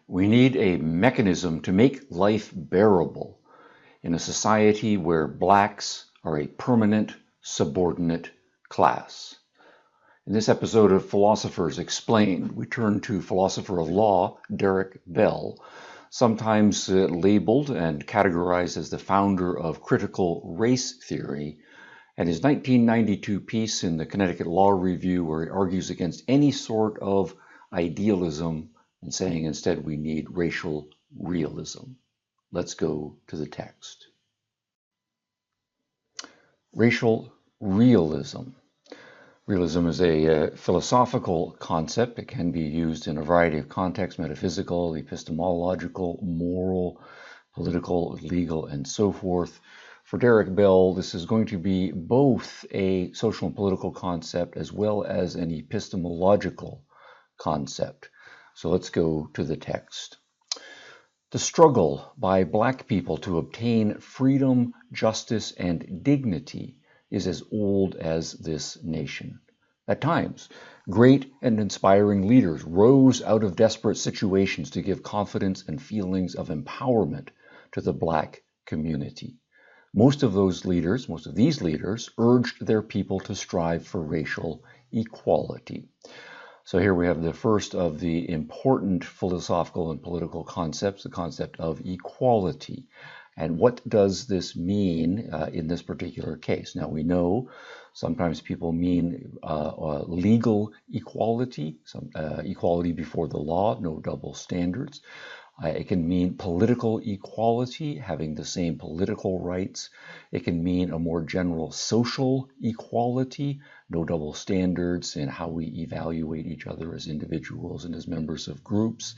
We need a mechanism to make life bearable in a society where blacks are a permanent subordinate class. In this episode of Philosophers Explained, we turn to philosopher of law Derrick Bell, sometimes labeled and categorized as the founder of critical race theory, and his 1992 piece in the Connecticut Law Review, where he argues against any sort of idealism and saying instead we need racial realism. Let's go to the text. Racial realism. Realism is a philosophical concept. It can be used in a variety of contexts: metaphysical, epistemological, moral, political, legal, and so forth. For Derrick Bell, this is going to be both a social and political concept as well as an epistemological concept. So let's go to the text. The struggle by Black people to obtain freedom, justice, and dignity is as old as this nation. At times, great and inspiring leaders rose out of desperate situations to give confidence and feelings of empowerment to the Black community. Most of these leaders urged their people to strive for racial equality. So here we have the first of the important philosophical and political concepts, the concept of equality. And what does this mean in this particular case? Now, we know sometimes people mean legal equality, equality before the law, no double standards. It can mean political equality, having the same political rights. It can mean a more general social equality, no double standards in how we evaluate each other as individuals and as members of groups.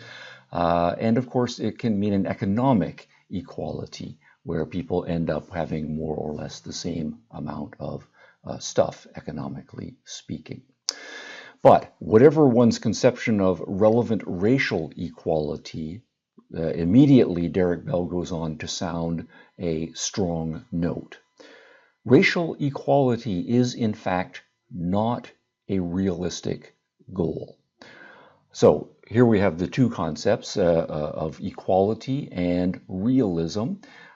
And of course, it can mean an economic equality, where people end up having more or less the same amount of stuff, economically speaking. But whatever one's conception of relevant racial equality, immediately Derrick Bell goes on to sound a strong note. Racial equality is, in fact, not a realistic goal. So here we have the two concepts of equality and realism,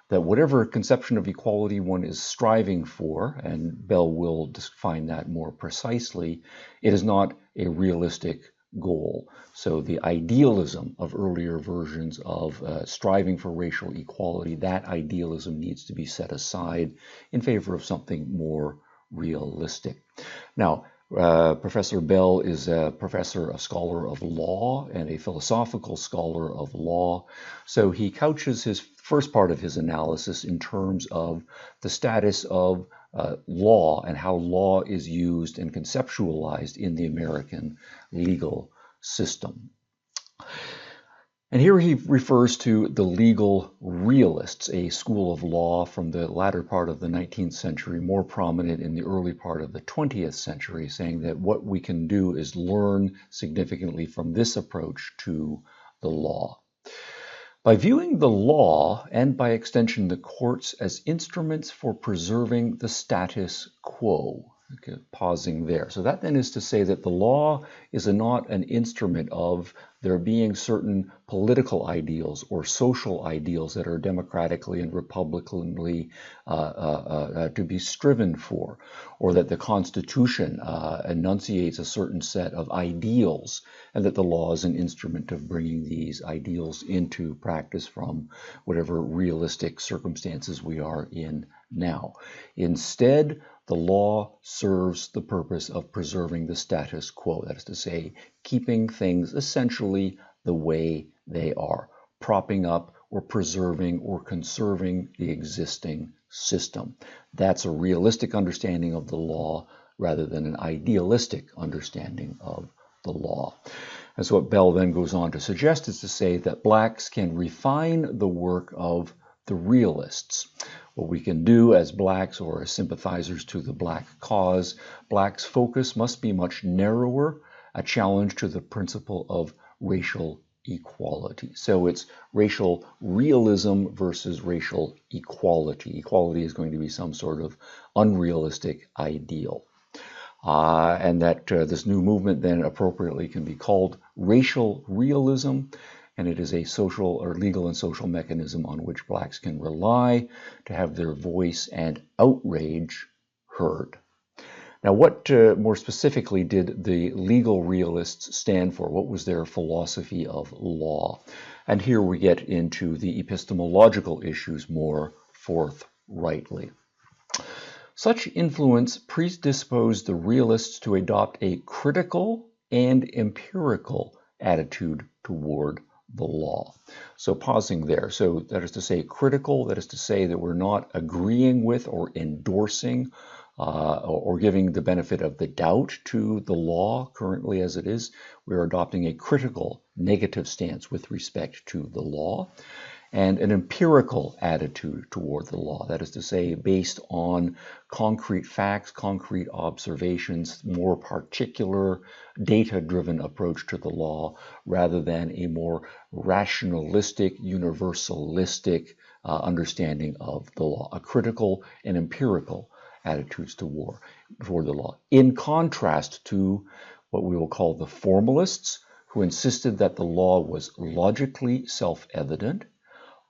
that whatever conception of equality one is striving for, and Bell will define that more precisely, it is not a realistic goal. So the idealism of earlier versions of striving for racial equality, that idealism needs to be set aside in favor of something more realistic. Now, Professor Bell is a scholar of law, and a philosophical scholar of law. So he couches his first part of his analysis in terms of the status of law and how law is used and conceptualized in the American legal system. And here he refers to the legal realists, a school of law from the latter part of the 19th century, more prominent in the early part of the 20th century, saying that what we can do is learn significantly from this approach to the law. By viewing the law, and by extension the courts, as instruments for preserving the status quo. Okay, pausing there. So that then is to say that the law is not an instrument of there being certain political ideals or social ideals that are democratically and republicanly to be striven for, or that the Constitution enunciates a certain set of ideals, and that the law is an instrument of bringing these ideals into practice from whatever realistic circumstances we are in now. Instead, the law serves the purpose of preserving the status quo, that is to say, keeping things essentially the way they are, propping up or preserving or conserving the existing system. That's a realistic understanding of the law rather than an idealistic understanding of the law. And so what Bell then goes on to suggest is to say that blacks can refine the work of the realists. What we can do as blacks or as sympathizers to the black cause, blacks' focus must be much narrower, a challenge to the principle of racial equality. So it's racial realism versus racial equality. Equality is going to be some sort of unrealistic ideal. And that this new movement then appropriately can be called racial realism. and it is a social or legal and social mechanism on which blacks can rely to have their voice and outrage heard. Now, what more specifically did the legal realists stand for? What was their philosophy of law? And here we get into the epistemological issues more forthrightly. Such influence predisposed the realists to adopt a critical and empirical attitude toward the law. So pausing there. So that is to say critical, that is to say that we're not agreeing with or endorsing or giving the benefit of the doubt to the law currently as it is. We're adopting a critical negative stance with respect to the law, and an empirical attitude toward the law. That is to say, based on concrete facts, concrete observations, more particular data-driven approach to the law rather than a more rationalistic, universalistic understanding of the law. A critical and empirical attitudes toward the law. In contrast to what we will call the formalists, who insisted that the law was logically self-evident,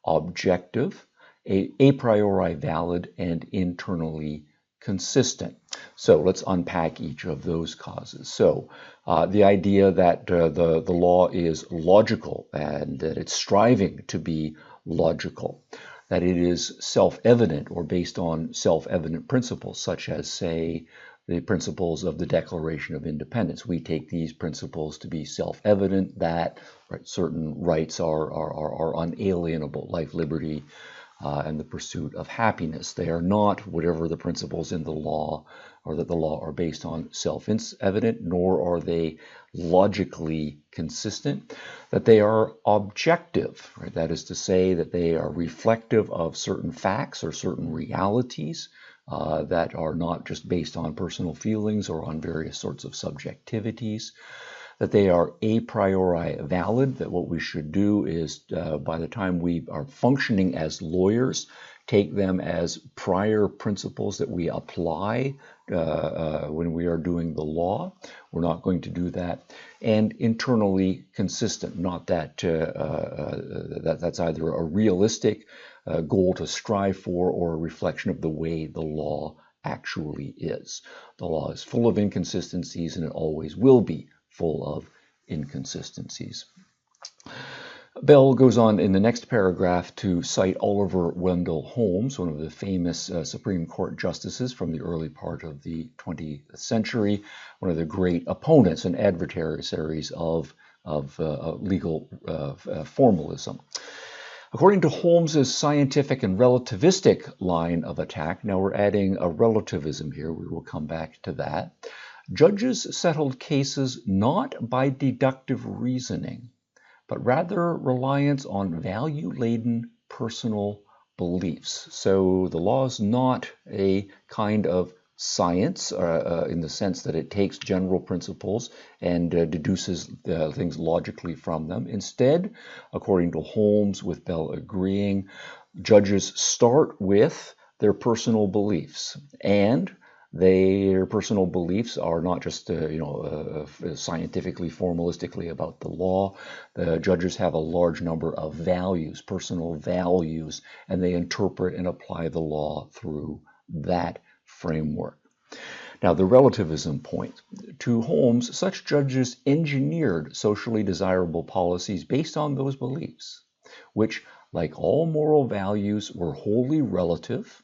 objective, a priori valid, and internally consistent. So let's unpack each of those causes. So the idea that the law is logical and that it's striving to be logical, that it is self-evident or based on self-evident principles, such as, say, the principles of the Declaration of Independence. We take these principles to be self-evident, that certain rights are unalienable, life, liberty, and the pursuit of happiness. They are not, whatever the principles in the law or that the law are based on, self-evident, nor are they logically consistent, that they are objective, right? That is to say that they are reflective of certain facts or certain realities that are not just based on personal feelings or on various sorts of subjectivities, that they are a priori valid, that what we should do is, by the time we are functioning as lawyers, take them as prior principles that we apply when we are doing the law. We're not going to do that. And internally consistent, not that that's either a realistic goal to strive for or a reflection of the way the law actually is. The law is full of inconsistencies, and it always will be full of inconsistencies. Bell goes on in the next paragraph to cite Oliver Wendell Holmes, one of the famous Supreme Court justices from the early part of the 20th century, one of the great opponents and adversaries of legal formalism. According to Holmes's scientific and relativistic line of attack, now we're adding a relativism here, we will come back to that, judges settled cases not by deductive reasoning, but rather reliance on value-laden personal beliefs. So the law is not a kind of science in the sense that it takes general principles and deduces things logically from them. Instead, according to Holmes, with Bell agreeing, judges start with their personal beliefs, and their personal beliefs are not just scientifically, formalistically about the law. The judges have a large number of values, personal values, and they interpret and apply the law through that framework. Now, the relativism point. To Holmes, such judges engineered socially desirable policies based on those beliefs, which, like all moral values, were wholly relative.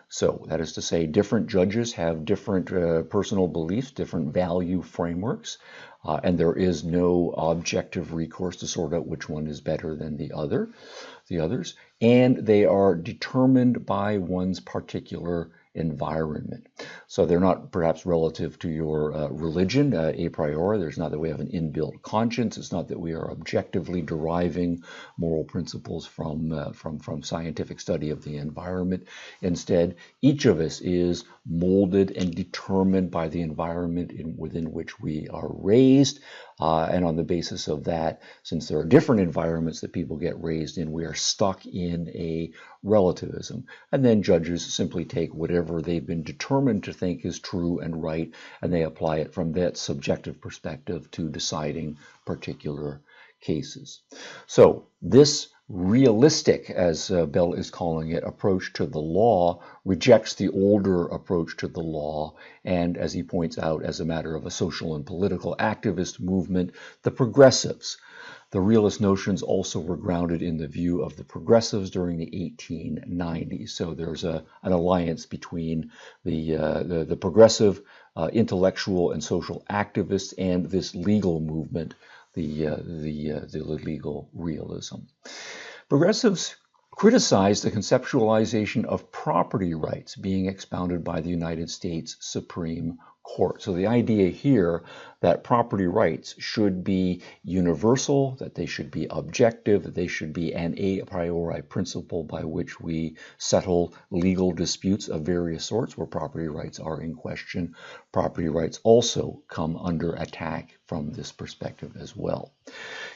So that is to say, different judges have different personal beliefs, different value frameworks, and there is no objective recourse to sort out which one is better than the others, and they are determined by one's particular environment. So they're not perhaps relative to your religion a priori. There's not that we have an inbuilt conscience. It's not that we are objectively deriving moral principles from scientific study of the environment. Instead, each of us is molded and determined by the environment within which we are raised. And on the basis of that, since there are different environments that people get raised in, we are stuck in a relativism. And then judges simply take whatever they've been determined to think is true and right, and they apply it from that subjective perspective to deciding particular cases. So this realistic, as Bell is calling it, approach to the law rejects the older approach to the law, and as he points out, as a matter of a social and political activist movement, the progressives. The realist notions also were grounded in the view of the progressives during the 1890s. So there's an alliance between the progressive intellectual and social activists and this legal movement, the legal realism. Progressives criticized the conceptualization of property rights being expounded by the United States Supreme Court. So the idea here that property rights should be universal, that they should be objective, that they should be an a priori principle by which we settle legal disputes of various sorts where property rights are in question. Property rights also come under attack from this perspective as well.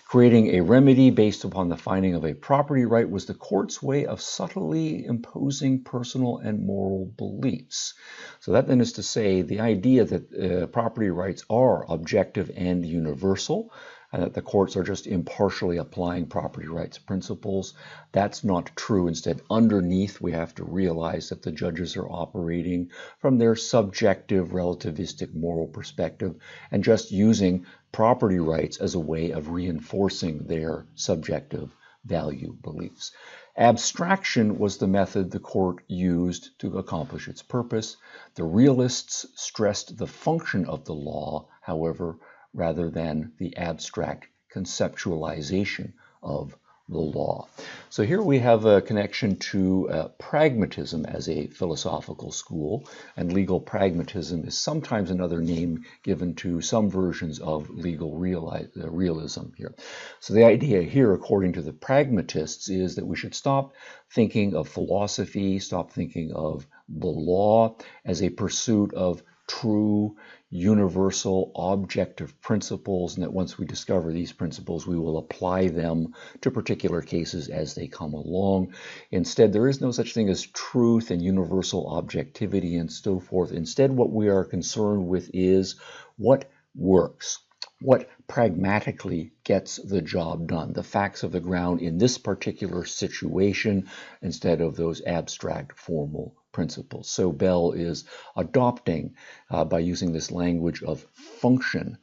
Creating a remedy based upon the finding of a property right was the court's way of subtly imposing personal and moral beliefs. So that then is to say the idea that property rights are objective and universal, and that the courts are just impartially applying property rights principles. That's not true. Instead, underneath, we have to realize that the judges are operating from their subjective, relativistic moral perspective and just using property rights as a way of reinforcing their subjective value beliefs. Abstraction was the method the court used to accomplish its purpose. The realists stressed the function of the law, however, rather than the abstract conceptualization of the law. So here we have a connection to pragmatism as a philosophical school, and legal pragmatism is sometimes another name given to some versions of legal realism here. So the idea here, according to the pragmatists, is that we should stop thinking of philosophy, stop thinking of the law as a pursuit of true, universal, objective principles, and that once we discover these principles, we will apply them to particular cases as they come along. Instead, there is no such thing as truth and universal objectivity and so forth. Instead, what we are concerned with is what works, what pragmatically gets the job done, the facts of the ground in this particular situation, instead of those abstract formal principles. So Bell is adopting, by using this language of function,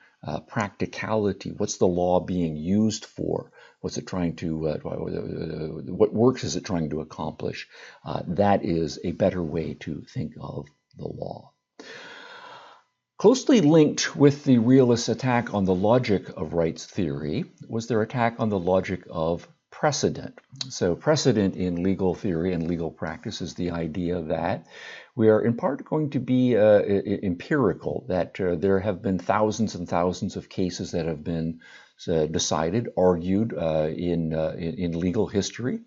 practicality. What's the law being used for? What's it trying to, what works is it trying to accomplish? That is a better way to think of the law. Closely linked with the realist attack on the logic of rights theory was their attack on the logic of precedent. So precedent in legal theory and legal practice is the idea that we are in part going to be empirical, that there have been thousands and thousands of cases that have been decided, argued in legal history.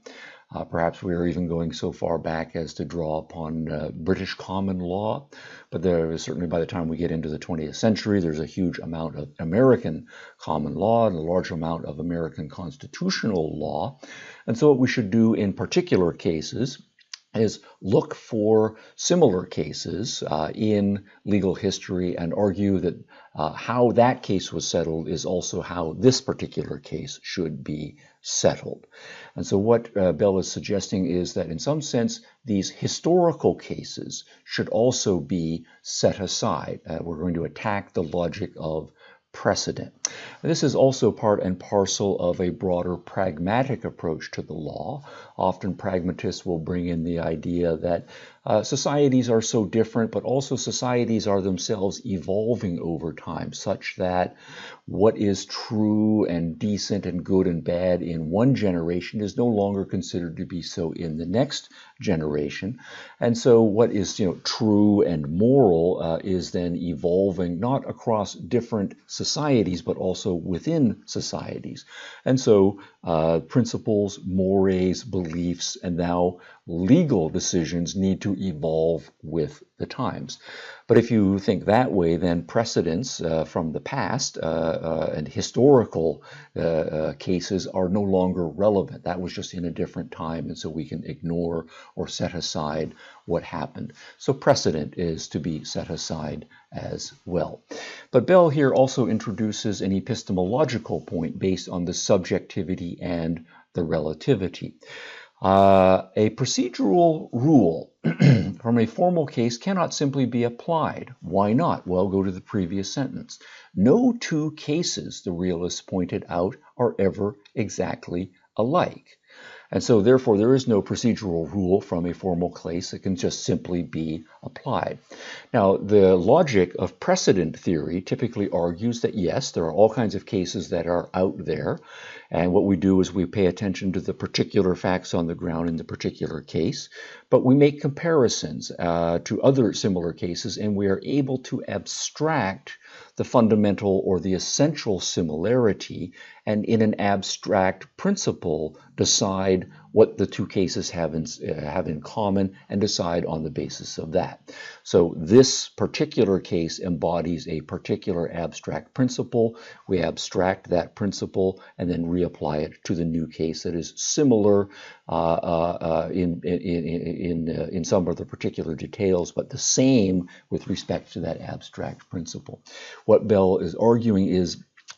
Perhaps we are even going so far back as to draw upon British common law, but certainly by the time we get into the 20th century, there's a huge amount of American common law and a large amount of American constitutional law. And so what we should do in particular cases is look for similar cases in legal history and argue that how that case was settled is also how this particular case should be settled. And so what Bell is suggesting is that in some sense, these historical cases should also be set aside. We're going to attack the logic of precedent. This is also part and parcel of a broader pragmatic approach to the law. Often pragmatists will bring in the idea that societies are so different, but also societies are themselves evolving over time, such that what is true and decent and good and bad in one generation is no longer considered to be so in the next generation. And so what is true and moral is then evolving not across different societies, but also within societies. And so principles, mores, beliefs, and now legal decisions need to evolve with the times. But if you think that way, then precedents from the past and historical cases are no longer relevant. That was just in a different time, and so we can ignore or set aside what happened. So precedent is to be set aside as well. But Bell here also introduces an epistemological point based on the subjectivity and the relativity. A procedural rule from a formal case cannot simply be applied. Why not? Well, go to the previous sentence. No two cases, the realists pointed out, are ever exactly alike. And so, therefore, there is no procedural rule from a formal case that can just simply be applied. Now, the logic of precedent theory typically argues that, yes, there are all kinds of cases that are out there, and what we do is we pay attention to the particular facts on the ground in the particular case, but we make comparisons to other similar cases, and we are able to abstract the fundamental or the essential similarity, and in an abstract principle decide what the two cases have in common and decide on the basis of that. So this particular case embodies a particular abstract principle. We abstract that principle and then reapply it to the new case that is similar in some of the particular details, but the same with respect to that abstract principle. What Bell is arguing is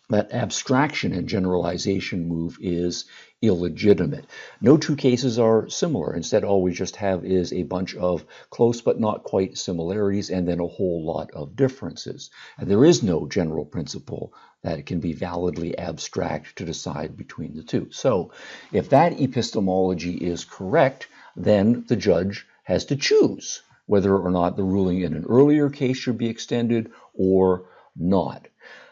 that abstraction and generalization move is illegitimate. No two cases are similar. Instead, all we just have is a bunch of close but not quite similarities and then a whole lot of differences. And there is no general principle that can be validly abstract to decide between the two. So if that epistemology is correct, then the judge has to choose whether or not the ruling in an earlier case should be extended or not.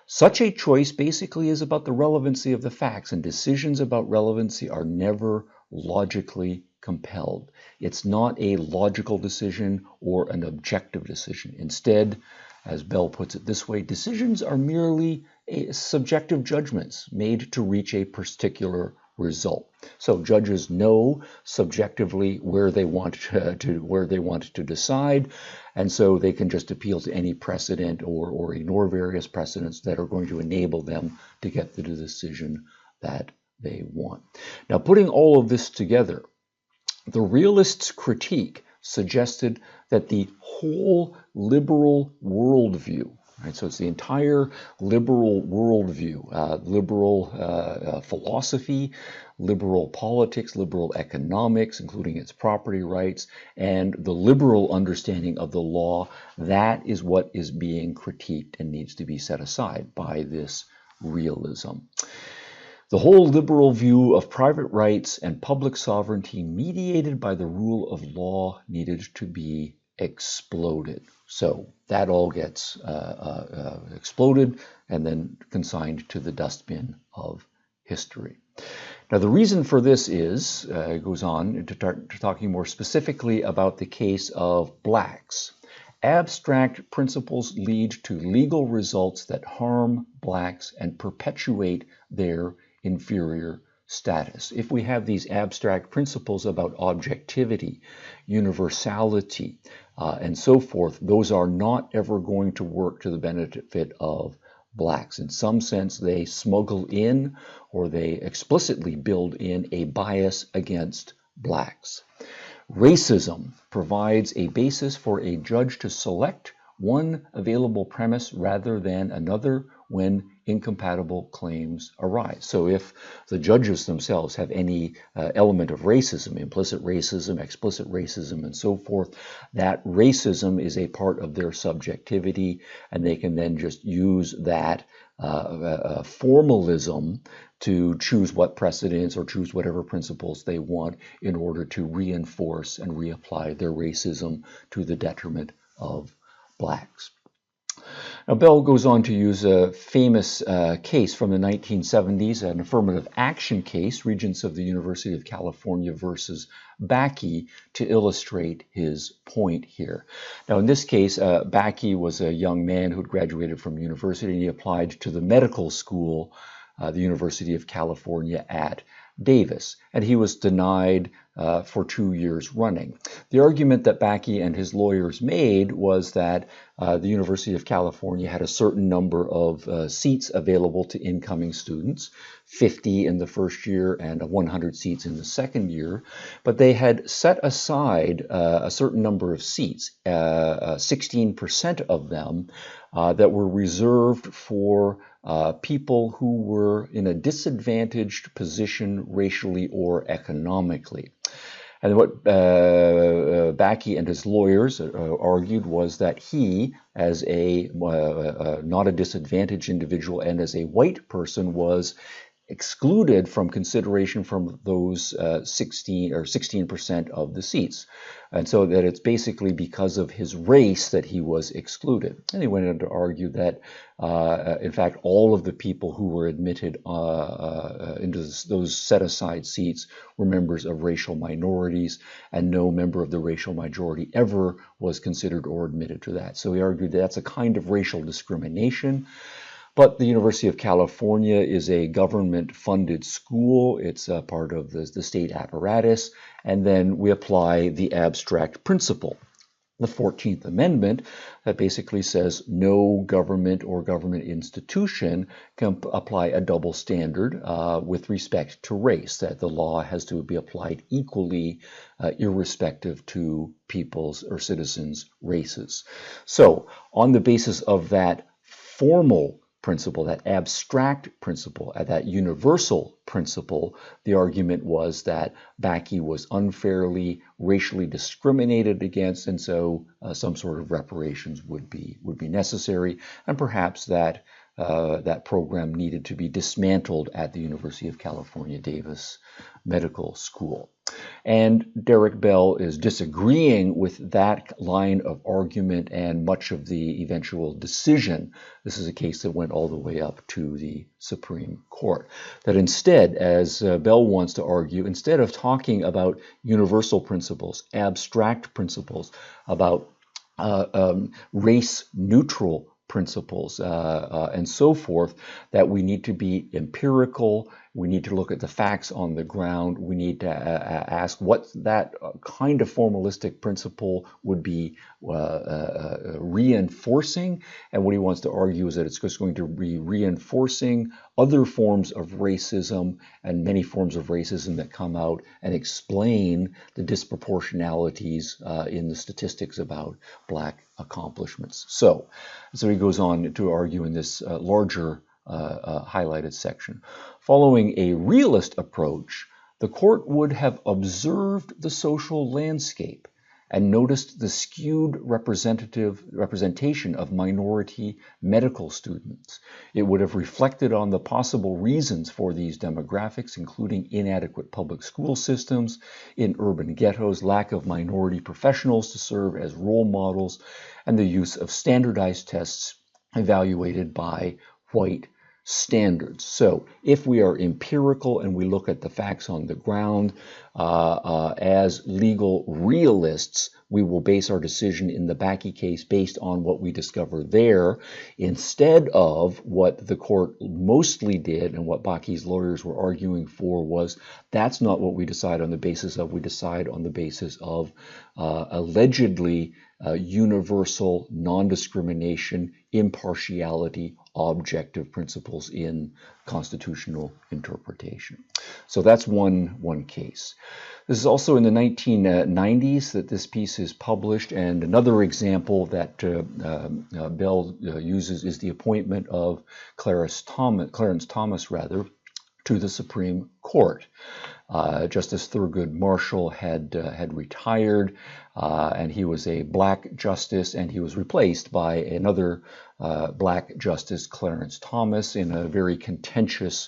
Such a choice basically is about the relevancy of the facts, and decisions about relevancy are never logically compelled. It's not a logical decision or an objective decision. Instead, as Bell puts it this way, decisions are merely subjective judgments made to reach a particular result. So judges know subjectively where they want to decide, and so they can just appeal to any precedent or ignore various precedents that are going to enable them to get the decision that they want. Now, putting all of this together, the realists' critique suggested that the whole liberal worldview, right, so it's the entire liberal worldview, liberal philosophy, liberal politics, liberal economics, including its property rights, and the liberal understanding of the law, that is what is being critiqued and needs to be set aside by this realism. The whole liberal view of private rights and public sovereignty mediated by the rule of law needed to be exploded. So that all gets exploded and then consigned to the dustbin of history. Now, the reason for this is, goes on to talking more specifically about the case of blacks. Abstract principles lead to legal results that harm blacks and perpetuate their inferior status. If we have these abstract principles about objectivity, universality, and so forth, those are not ever going to work to the benefit of blacks. In some sense, they smuggle in or they explicitly build in a bias against blacks. Racism provides a basis for a judge to select one available premise rather than another when incompatible claims arise. So if the judges themselves have any element of racism, implicit racism, explicit racism, and so forth, that racism is a part of their subjectivity, and they can then just use that formalism to choose what precedents or choose whatever principles they want in order to reinforce and reapply their racism to the detriment of blacks. Now, Bell goes on to use a famous case from the 1970s, an affirmative action case, Regents of the University of California versus Bakke, to illustrate his point here. Now, in this case, Bakke was a young man who had graduated from university, and he applied to the medical school the University of California at Davis, and he was denied for 2 years running. The argument that Bakke and his lawyers made was that the University of California had a certain number of seats available to incoming students, 50 in the first year and 100 seats in the second year, but they had set aside a certain number of seats, 16% of them, that were reserved for people who were in a disadvantaged position racially or economically. And what Bakke and his lawyers argued was that he, as a not a disadvantaged individual and as a white person, was excluded from consideration from those 16% of the seats. And so that it's basically because of his race that he was excluded. And he went on to argue that, in fact, all of the people who were admitted into those set-aside seats were members of racial minorities, and no member of the racial majority ever was considered or admitted to that. So he argued that that's a kind of racial discrimination. But the University of California is a government-funded school. It's a part of the state apparatus. And then we apply the abstract principle, the 14th Amendment, that basically says no government or government institution can apply a double standard with respect to race, that the law has to be applied equally irrespective to people's or citizens' races. So on the basis of that formal principle, that abstract principle, that universal principle, the argument was that Bakke was unfairly racially discriminated against, and so some sort of reparations would be necessary, and perhaps that that program needed to be dismantled at the University of California, Davis Medical School. And Derrick Bell is disagreeing with that line of argument and much of the eventual decision. This is a case that went all the way up to the Supreme Court. That instead, as Bell wants to argue, instead of talking about universal principles, abstract principles, about race-neutral principles and so forth, that we need to be empirical, we need to look at the facts on the ground, we need to ask what that kind of formalistic principle would be reinforcing, and what he wants to argue is that it's just going to be reinforcing other forms of racism and many forms of racism that come out and explain the disproportionalities in the statistics about black accomplishments. So he goes on to argue in this larger highlighted section. Following a realist approach, the court would have observed the social landscape and noticed the skewed representation of minority medical students. It would have reflected on the possible reasons for these demographics, including inadequate public school systems in urban ghettos, lack of minority professionals to serve as role models, and the use of standardized tests evaluated by white standards. So if we are empirical and we look at the facts on the ground as legal realists, we will base our decision in the Bakke case based on what we discover there, instead of what the court mostly did and what Bakke's lawyers were arguing for was that's not what we decide on the basis of. We decide on the basis of allegedly universal non-discrimination, impartiality, objective principles in constitutional interpretation. So that's one case. This is also in the 1990s that this piece is published, and another example that Bell uses is the appointment of Clarence Thomas to the Supreme Court. Justice Thurgood Marshall had retired, and he was a black justice, and he was replaced by another black justice, Clarence Thomas, in a very contentious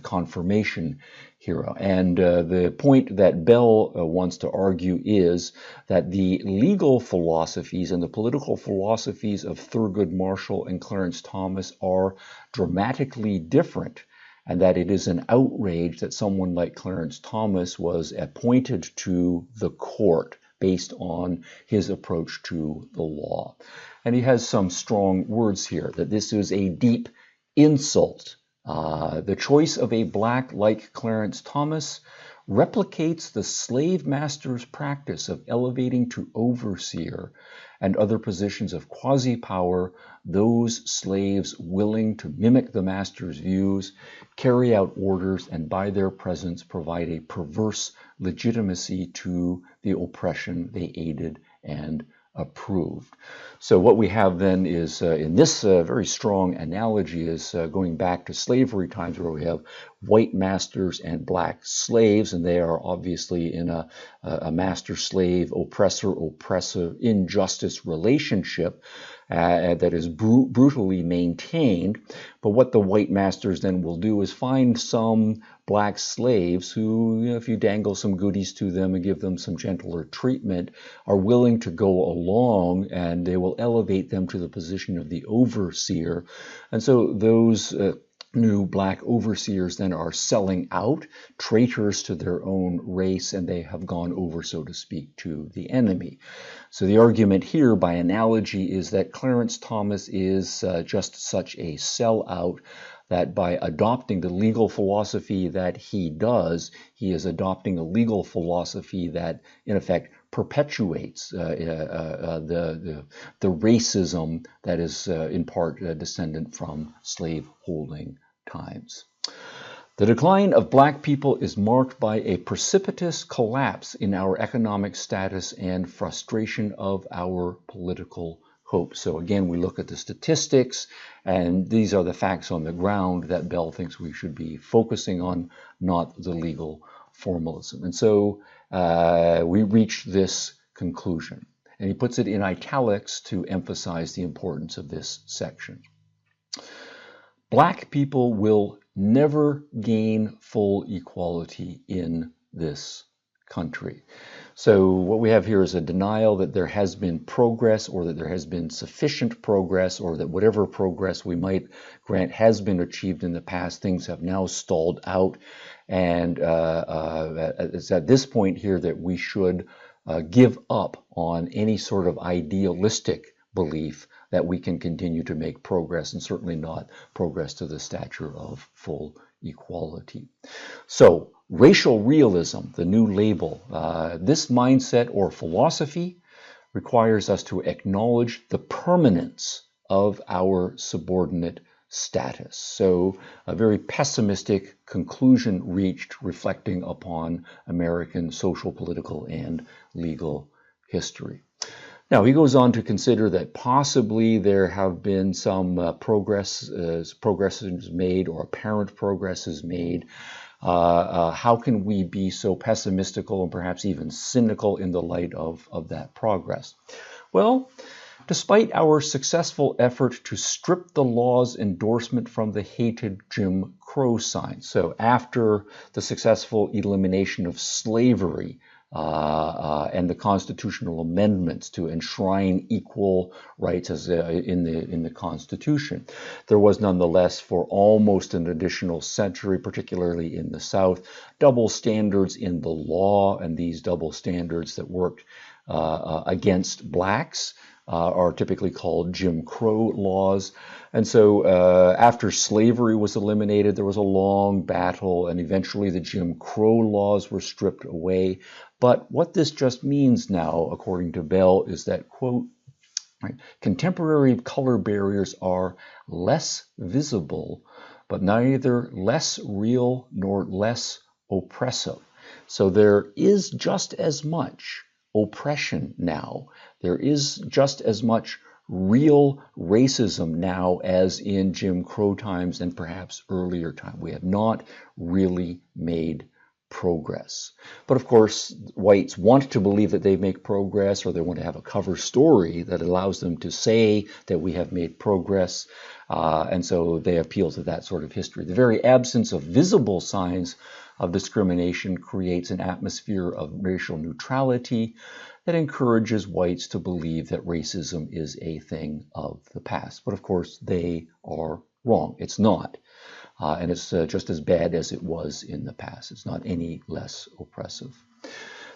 confirmation hearing. And the point that Bell wants to argue is that the legal philosophies and the political philosophies of Thurgood Marshall and Clarence Thomas are dramatically different, and that it is an outrage that someone like Clarence Thomas was appointed to the court based on his approach to the law. And he has some strong words here, that this is a deep insult The choice of a black like Clarence Thomas replicates the slave master's practice of elevating to overseer and other positions of quasi-power those slaves willing to mimic the master's views, carry out orders, and by their presence provide a perverse legitimacy to the oppression they aided and approved. So what we have then is, in this very strong analogy, is going back to slavery times, where we have white masters and black slaves, and they are obviously in a master-slave, oppressor-oppressive injustice relationship that is brutally maintained. But what the white masters then will do is find some black slaves who, if you dangle some goodies to them and give them some gentler treatment, are willing to go along, and they will elevate them to the position of the overseer. And so those new black overseers then are selling out, traitors to their own race, and they have gone over, so to speak, to the enemy. So the argument here, by analogy, is that Clarence Thomas is just such a sellout, that by adopting the legal philosophy that he does, he is adopting a legal philosophy that, in effect, perpetuates the racism that is in part descendant from slave-holding times. The decline of black people is marked by a precipitous collapse in our economic status and frustration of our political hope. So again, we look at the statistics, and these are the facts on the ground that Bell thinks we should be focusing on, not the legal formalism. And so we reach this conclusion. And he puts it in italics to emphasize the importance of this section. Black people will never gain full equality in this country. So what we have here is a denial that there has been progress, or that there has been sufficient progress, or that whatever progress we might grant has been achieved in the past, things have now stalled out. And it's at this point here that we should give up on any sort of idealistic belief that we can continue to make progress, and certainly not progress to the stature of full equality. So, racial realism, the new label, this mindset or philosophy requires us to acknowledge the permanence of our subordinate status. So a very pessimistic conclusion reached, reflecting upon American social, political, and legal history. Now, he goes on to consider that possibly there have been some progresses made, or apparent progresses made. How can we be so pessimistical and perhaps even cynical in the light of that progress? Well, despite our successful effort to strip the law's endorsement from the hated Jim Crow sign, so after the successful elimination of slavery, and the constitutional amendments to enshrine equal rights as in the Constitution, there was nonetheless, for almost an additional century, particularly in the South, double standards in the law, and these double standards that worked against blacks are typically called Jim Crow laws. And so after slavery was eliminated, there was a long battle, and eventually the Jim Crow laws were stripped away. But what this just means now, according to Bell, is that, quote, contemporary color barriers are less visible, but neither less real nor less oppressive. So there is just as much oppression now. There is just as much real racism now as in Jim Crow times and perhaps earlier time. We have not really made progress. But of course, whites want to believe that they make progress, or they want to have a cover story that allows them to say that we have made progress. And so they appeal to that sort of history. The very absence of visible signs of discrimination creates an atmosphere of racial neutrality that encourages whites to believe that racism is a thing of the past. But of course, they are wrong. It's not. And it's just as bad as it was in the past. It's not any less oppressive.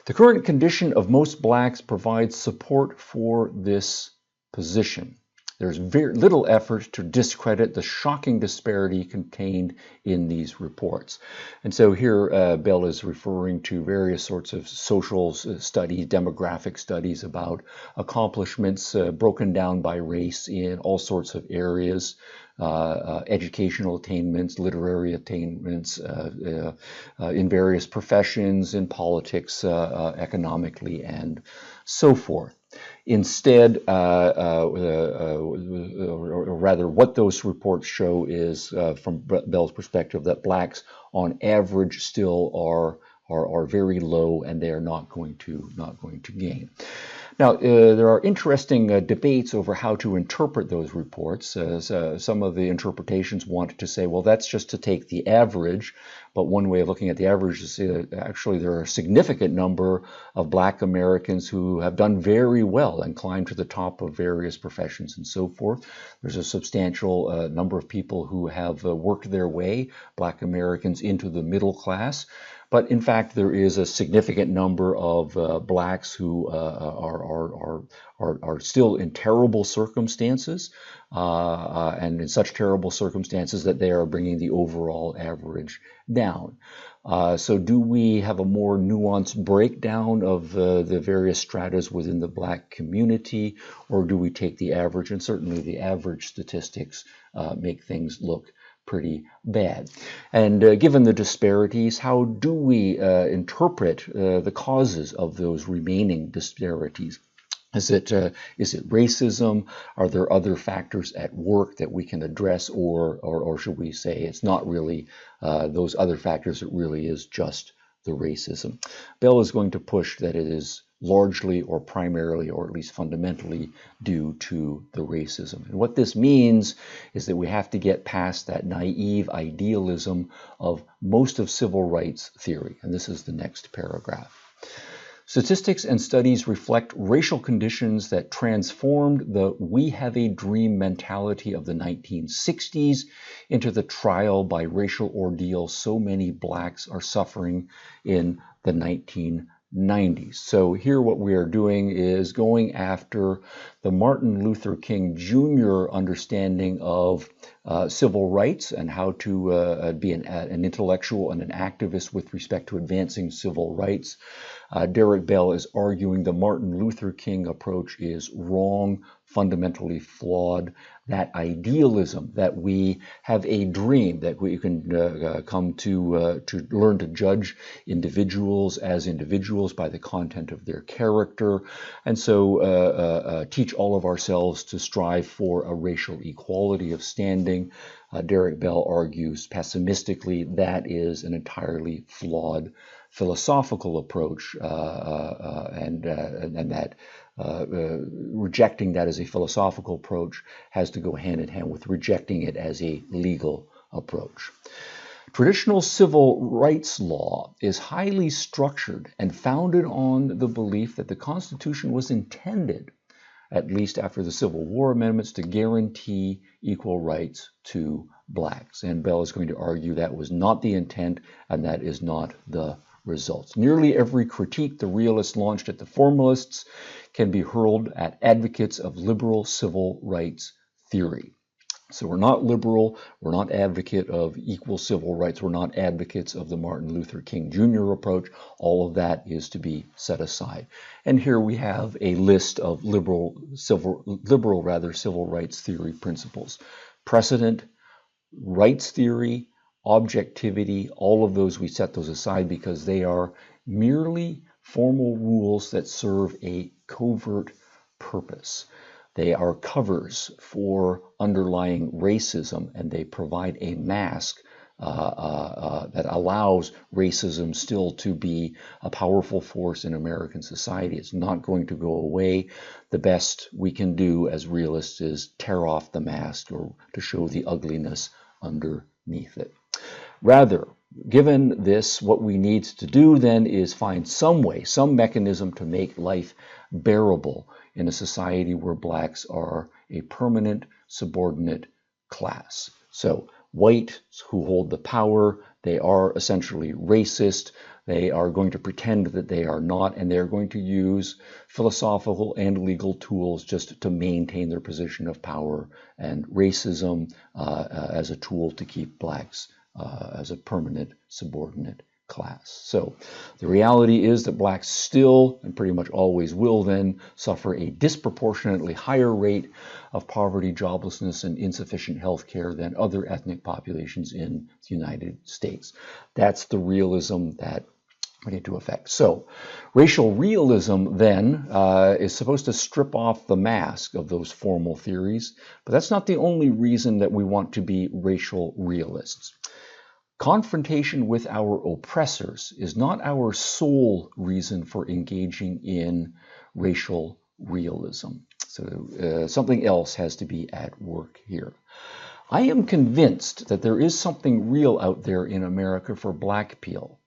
The current condition of most blacks provides support for this position. There's very little effort to discredit the shocking disparity contained in these reports. And so here Bell is referring to various sorts of social studies, demographic studies about accomplishments broken down by race in all sorts of areas. Educational attainments, literary attainments in various professions, in politics, economically, and so forth. Instead, or rather, what those reports show is, from Bell's perspective, that blacks, on average, still are very low, and they are not going to gain. Now, there are interesting debates over how to interpret those reports. Some of the interpretations want to say, well, that's just to take the average. But one way of looking at the average is to say that actually there are a significant number of black Americans who have done very well and climbed to the top of various professions and so forth. There's a substantial number of people who have worked their way, black Americans, into the middle class. But in fact, there is a significant number of blacks who are still in terrible circumstances, and in such terrible circumstances that they are bringing the overall average down. So do we have a more nuanced breakdown of the various stratas within the black community, or do we take the average? And certainly the average statistics make things look pretty bad. And given the disparities, how do we interpret the causes of those remaining disparities? Is it racism? Are there other factors at work that we can address, or should we say it's not really those other factors, it really is just the racism? Bell is going to push that it is largely or primarily or at least fundamentally due to the racism. And what this means is that we have to get past that naive idealism of most of civil rights theory. And this is the next paragraph. Statistics and studies reflect racial conditions that transformed the "we have a dream" mentality of the 1960s into the trial by racial ordeal so many blacks are suffering in the 1990s. So here what we are doing is going after the Martin Luther King Jr. understanding of civil rights and how to be an intellectual and an activist with respect to advancing civil rights. Derrick Bell is arguing the Martin Luther King approach is wrong, fundamentally flawed. That idealism, that we have a dream, that we can come to learn to judge individuals as individuals by the content of their character, and so teach all of ourselves to strive for a racial equality of standing. Derrick Bell argues pessimistically that is an entirely flawed philosophical approach, and that rejecting that as a philosophical approach has to go hand in hand with rejecting it as a legal approach. Traditional civil rights law is highly structured and founded on the belief that the Constitution was intended, at least after the Civil War amendments, to guarantee equal rights to blacks. And Bell is going to argue that was not the intent, and that is not the results. Nearly every critique the realists launched at the formalists can be hurled at advocates of liberal civil rights theory. So we're not liberal, we're not advocate of equal civil rights, we're not advocates of the Martin Luther King Jr. approach. All of that is to be set aside. And here we have a list of liberal civil rights theory principles. Precedent, rights theory, objectivity, all of those, we set those aside because they are merely formal rules that serve a covert purpose. They are covers for underlying racism, and they provide a mask that allows racism still to be a powerful force in American society. It's not going to go away. The best we can do as realists is tear off the mask or to show the ugliness underneath it. Rather, given this, what we need to do then is find some way, some mechanism to make life bearable in a society where blacks are a permanent subordinate class. So whites who hold the power, they are essentially racist. They are going to pretend that they are not, and they're going to use philosophical and legal tools just to maintain their position of power, and racism as a tool to keep blacks as a permanent subordinate class. So the reality is that blacks still, and pretty much always will then, suffer a disproportionately higher rate of poverty, joblessness, and insufficient health care than other ethnic populations in the United States. That's the realism that we need to affect. So racial realism then is supposed to strip off the mask of those formal theories, but that's not the only reason that we want to be racial realists. Confrontation with our oppressors is not our sole reason for engaging in racial realism. So something else has to be at work here. I am convinced that there is something real out there in America for black people.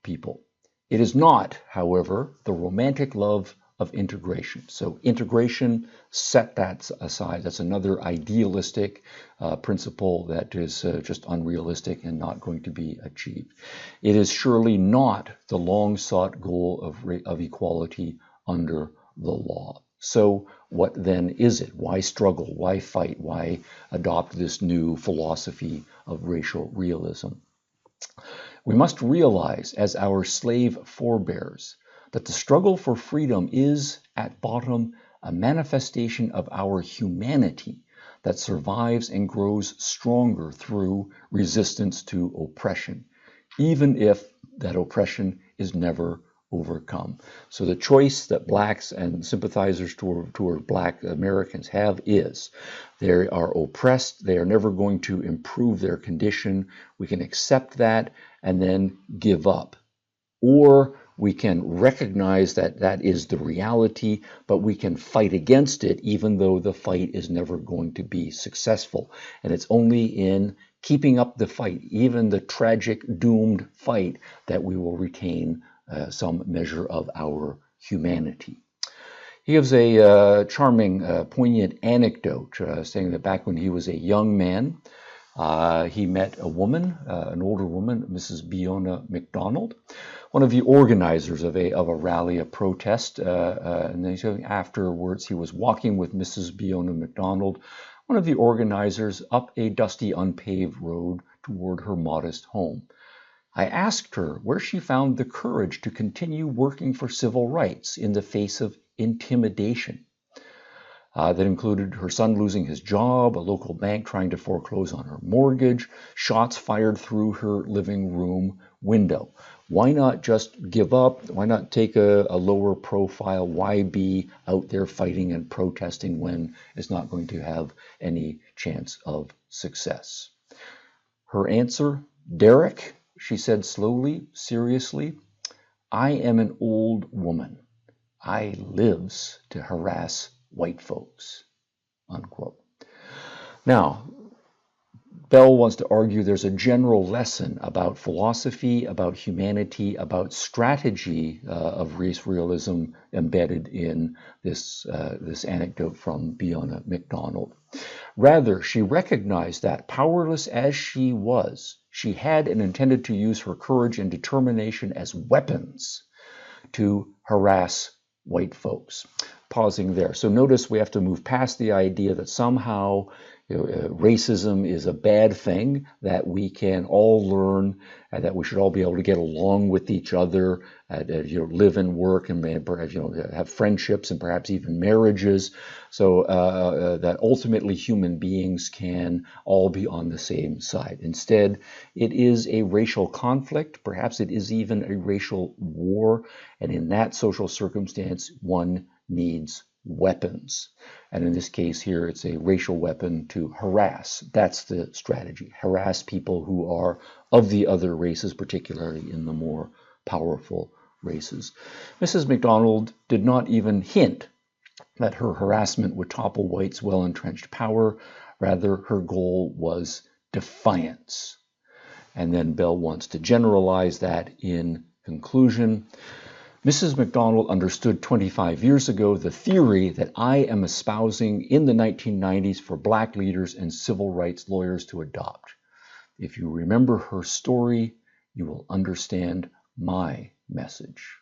It is not, however, the romantic love of integration. So integration, set that aside. That's another idealistic principle that is just unrealistic and not going to be achieved. It is surely not the long-sought goal of equality under the law. So what then is it? Why struggle? Why fight? Why adopt this new philosophy of racial realism? We must realize, as our slave forebears, that the struggle for freedom is, at bottom, a manifestation of our humanity that survives and grows stronger through resistance to oppression, even if that oppression is never overcome. So the choice that blacks and sympathizers toward black Americans have is they are oppressed, they are never going to improve their condition. We can accept that and then give up. Or we can recognize that that is the reality, but we can fight against it even though the fight is never going to be successful. And it's only in keeping up the fight, even the tragic, doomed fight, that we will retain some measure of our humanity. He gives a charming, poignant anecdote saying that back when he was a young man, he met a woman, an older woman, Mrs. Biona McDonald, one of the organizers of a rally, a protest. And then he said afterwards he was walking with Mrs. Biona McDonald, one of the organizers, up a dusty, unpaved road toward her modest home. I asked her where she found the courage to continue working for civil rights in the face of intimidation. That included her son losing his job, a local bank trying to foreclose on her mortgage, shots fired through her living room window. Why not just give up? Why not take a lower profile? Why be out there fighting and protesting when it's not going to have any chance of success? Her answer, Derrick, she said slowly, seriously, I am an old woman. I lives to harass white folks, unquote. Now, Bell wants to argue there's a general lesson about philosophy, about humanity, about strategy of race realism embedded in this anecdote from Biona McDonald. Rather, she recognized that, powerless as she was, she had and intended to use her courage and determination as weapons to harass white folks. Pausing there. So notice we have to move past the idea that somehow racism is a bad thing, that we can all learn, and that we should all be able to get along with each other, live and work, and perhaps have friendships and perhaps even marriages, so that ultimately human beings can all be on the same side. Instead, it is a racial conflict, perhaps it is even a racial war, and in that social circumstance, one needs weapons. And in this case here, it's a racial weapon to harass. That's the strategy. Harass people who are of the other races, particularly in the more powerful races. Mrs. McDonald did not even hint that her harassment would topple whites' well-entrenched power. Rather, her goal was defiance. And then Bell wants to generalize that in conclusion. Mrs. McDonald understood 25 years ago the theory that I am espousing in the 1990s for black leaders and civil rights lawyers to adopt. If you remember her story, you will understand my message.